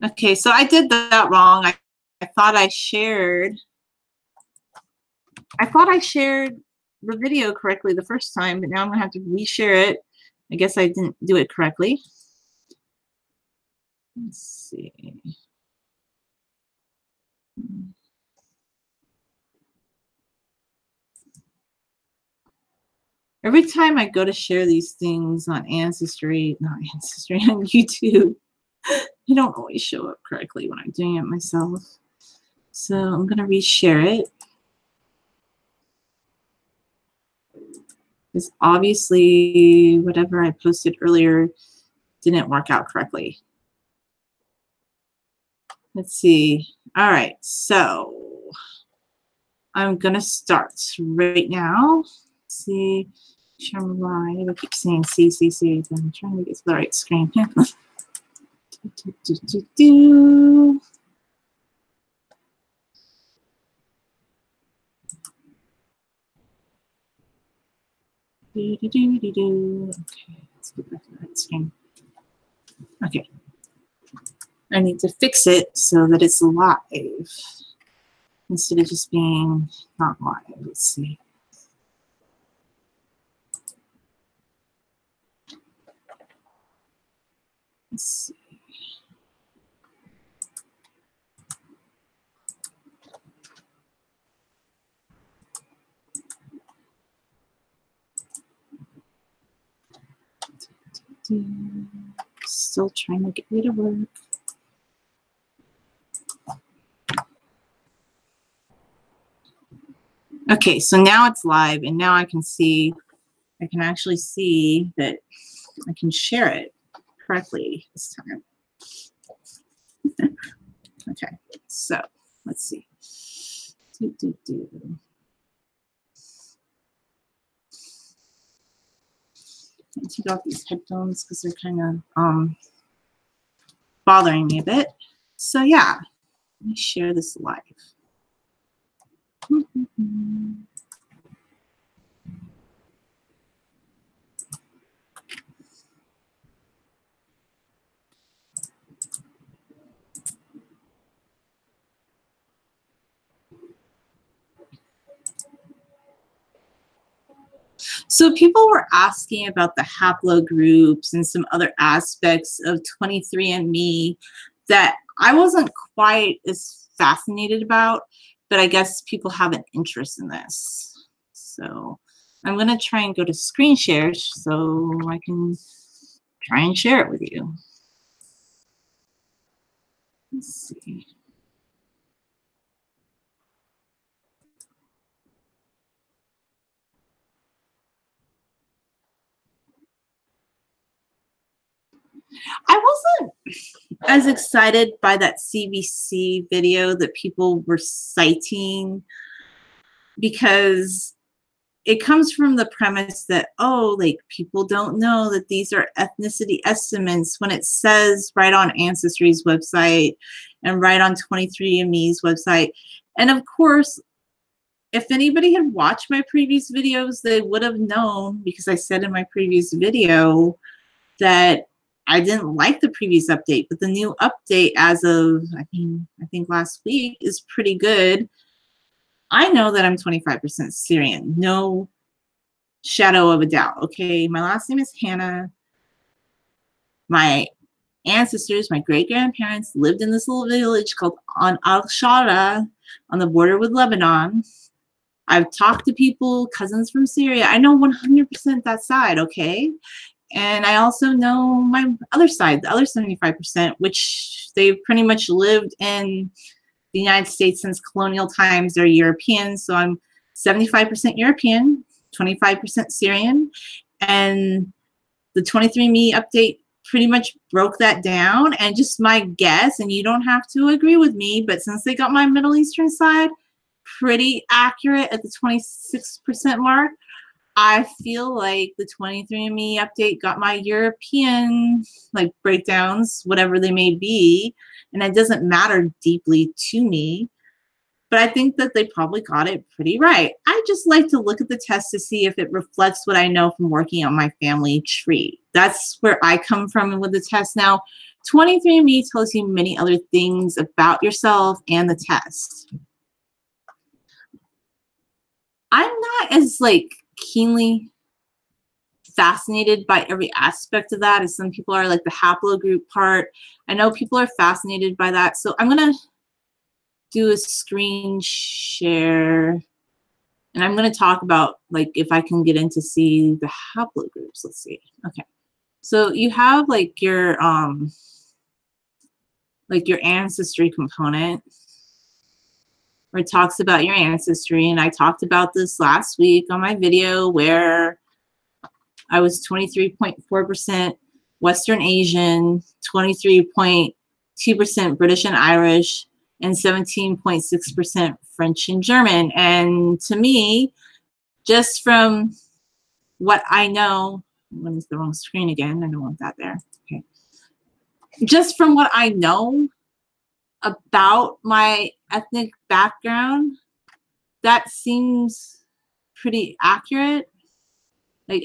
Okay, so I did that wrong. I thought I shared the video correctly the first time, but now I'm gonna have to reshare it. I guess I didn't do it correctly. Let's see. Every time I go to share these things on Ancestry, not Ancestry, on YouTube, they don't always show up correctly when I'm doing it myself. So I'm gonna reshare it. Because obviously whatever I posted earlier didn't work out correctly. Let's see. All right, so I'm gonna start right now. Let's see, live. I keep saying C. I'm trying to get to the right screen. Okay, let's get back to the right screen. Okay. I need to fix it so that it's live instead of just being not live. Let's see. Let's see. Still trying to get rid of work. Okay, so now it's live, and now I can actually see that I can share it correctly this time. Okay, so let's see. I'll take off these headphones because they're kind of bothering me a bit. So yeah, let me share this live. So people were asking about the haplogroups and some other aspects of 23andMe that I wasn't quite as fascinated about, but I guess people have an interest in this. So I'm going to try and go to screen share so I can try and share it with you. Let's see. I wasn't as excited by that CBC video that people were citing because it comes from the premise that, oh, like people don't know that these are ethnicity estimates when it says right on Ancestry's website and right on 23andMe's website. And of course, if anybody had watched my previous videos, they would have known, because I said in my previous video that I didn't like the previous update, but the new update as of, I think last week is pretty good. I know that I'm 25% Syrian, no shadow of a doubt, okay? My last name is Hannah. My ancestors, my great-grandparents lived in this little village called Al-Shara on the border with Lebanon. I've talked to people, cousins from Syria. I know 100% that side, okay? And I also know my other side, the other 75%, which they've pretty much lived in the United States since colonial times. They're European, so I'm 75% European, 25% Syrian. And the 23andMe update pretty much broke that down. And just my guess, and you don't have to agree with me, but since they got my Middle Eastern side pretty accurate at the 26% mark, I feel like the 23andMe update got my European like breakdowns, whatever they may be, and it doesn't matter deeply to me, but I think that they probably got it pretty right. I just like to look at the test to see if it reflects what I know from working on my family tree. That's where I come from with the test. Now, 23andMe tells you many other things about yourself and the test. I'm not as like keenly fascinated by every aspect of that as some people are, like the haplogroup part. I know people are fascinated by that. So I'm going to do a screen share and I'm going to talk about like if I can get in to see the haplogroups. Let's see. Okay. So you have like your ancestry component where it talks about your ancestry. And I talked about this last week on my video where I was 23.4% Western Asian, 23.2% British and Irish, and 17.6% French and German. And to me, just from what I know, when is the wrong screen again? I don't want that there. Okay. Just from what I know about my ethnic background, that seems pretty accurate. Like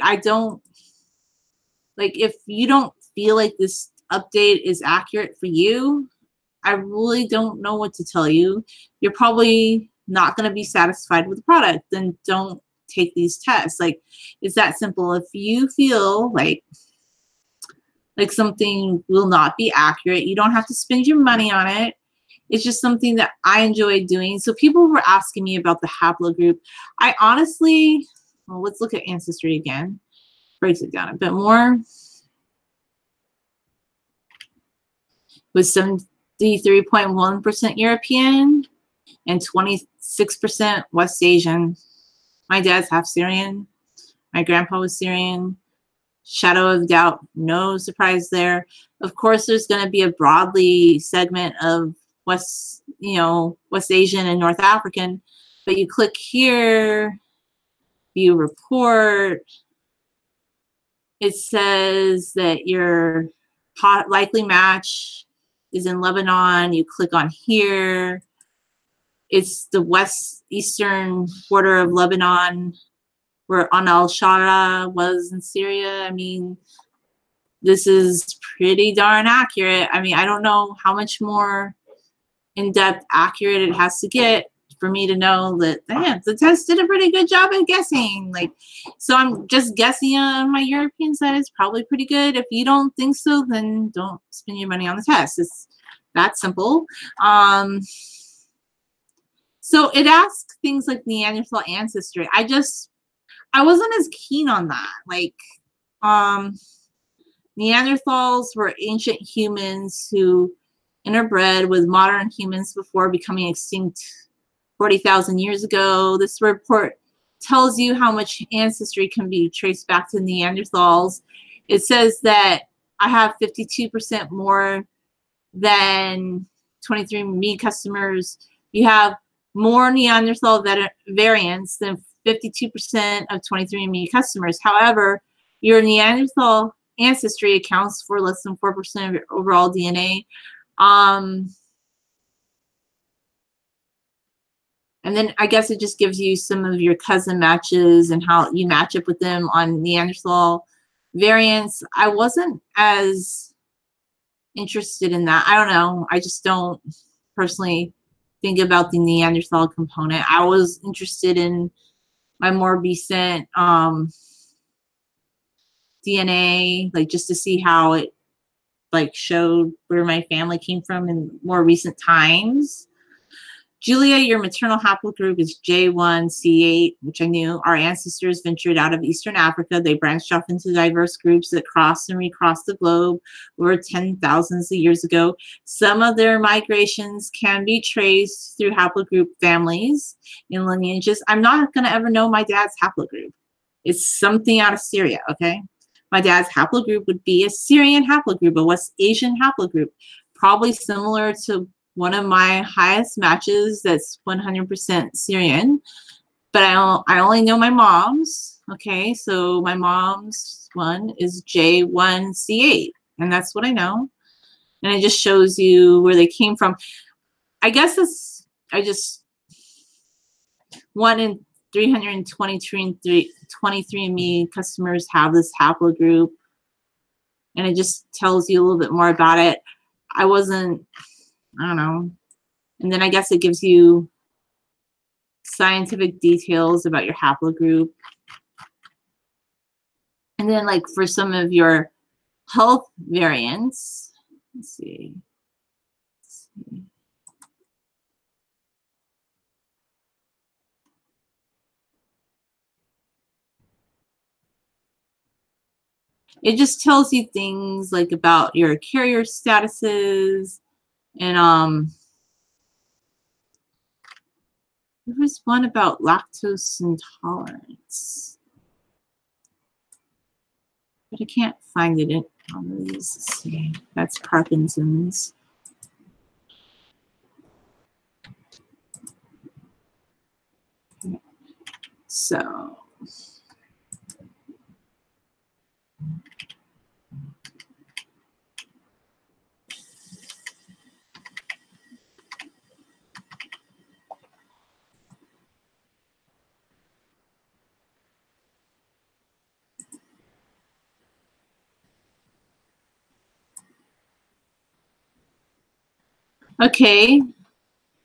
if you don't feel like this update is accurate for you, I really don't know what to tell you. You're probably not going to be satisfied with the product, then don't take these tests. Like, it's that simple. If you feel like something will not be accurate, you don't have to spend your money on it. It's just something that I enjoy doing. So people were asking me about the haplogroup. I honestly, well, let's look at ancestry again. Breaks it down a bit more. With 73.1% European and 26% West Asian. My dad's half Syrian. My grandpa was Syrian. Shadow of doubt, no surprise there. Of course, there's going to be a broadly segment of West Asian and North African, but you click here, view report. It says that your likely match is in Lebanon. You click on here. It's the eastern border of Lebanon, where An al-Shara was in Syria. I mean, this is pretty darn accurate. I mean, I don't know how much more in-depth accurate it has to get for me to know that, man, the test did a pretty good job at guessing. Like, so I'm just guessing on my European side is probably pretty good. If you don't think so, then don't spend your money on the test. It's that simple. So it asks things like Neanderthal ancestry. I wasn't as keen on that. Like, Neanderthals were ancient humans who interbred with modern humans before becoming extinct 40,000 years ago. This report tells you how much ancestry can be traced back to Neanderthals. It says that I have 52% more than 23andMe customers. You have more Neanderthal variants than 52% of 23andMe customers. However, your Neanderthal ancestry accounts for less than 4% of your overall DNA. And then I guess it just gives you some of your cousin matches and how you match up with them on Neanderthal variants. I wasn't as interested in that. I don't know. I just don't personally think about the Neanderthal component. I was interested in my more recent DNA, like just to see how it like showed where my family came from in more recent times. Julia, your maternal haplogroup is J1C8, which I knew. Our ancestors ventured out of Eastern Africa. They branched off into diverse groups that crossed and recrossed the globe over 10,000s of years ago. Some of their migrations can be traced through haplogroup families and lineages. I'm not going to ever know my dad's haplogroup. It's something out of Syria, okay? My dad's haplogroup would be a Syrian haplogroup, a West Asian haplogroup, probably similar to one of my highest matches that's 100% Syrian, but I only know my mom's. Okay, so my mom's one is J1C8, and that's what I know. And it just shows you where they came from. I guess I just 1 in 323andMe customers have this haplogroup. and it just tells you a little bit more about it. I don't know. And then I guess it gives you scientific details about your haplogroup. And then like for some of your health variants, let's see. It just tells you things like about your carrier statuses, and there was one about lactose intolerance, but I can't find it on these. Let's see. That's Parkinson's. So okay,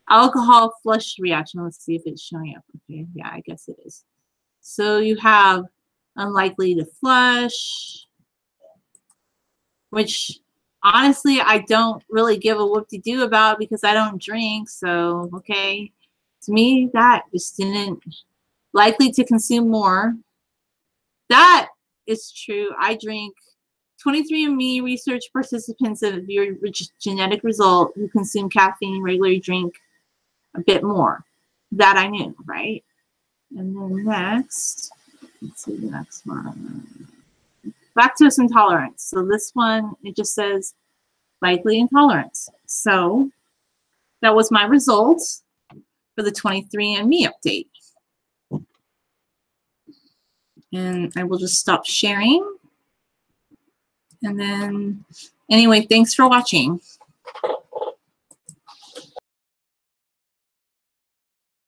alcohol flush reaction. Let's see if it's showing up. Okay, yeah, I guess it is. So you have unlikely to flush, which honestly I don't really give a whoop-de-doo about because I don't drink. So okay, to me that just didn't. Likely to consume more. That is true. I drink. 23andMe research participants of your genetic result who consume caffeine regularly drink a bit more. That I knew, right? And then next, let's see the next one. Lactose intolerance. So this one, it just says likely intolerance. So that was my result for the 23andMe update. And I will just stop sharing. And then, anyway, thanks for watching.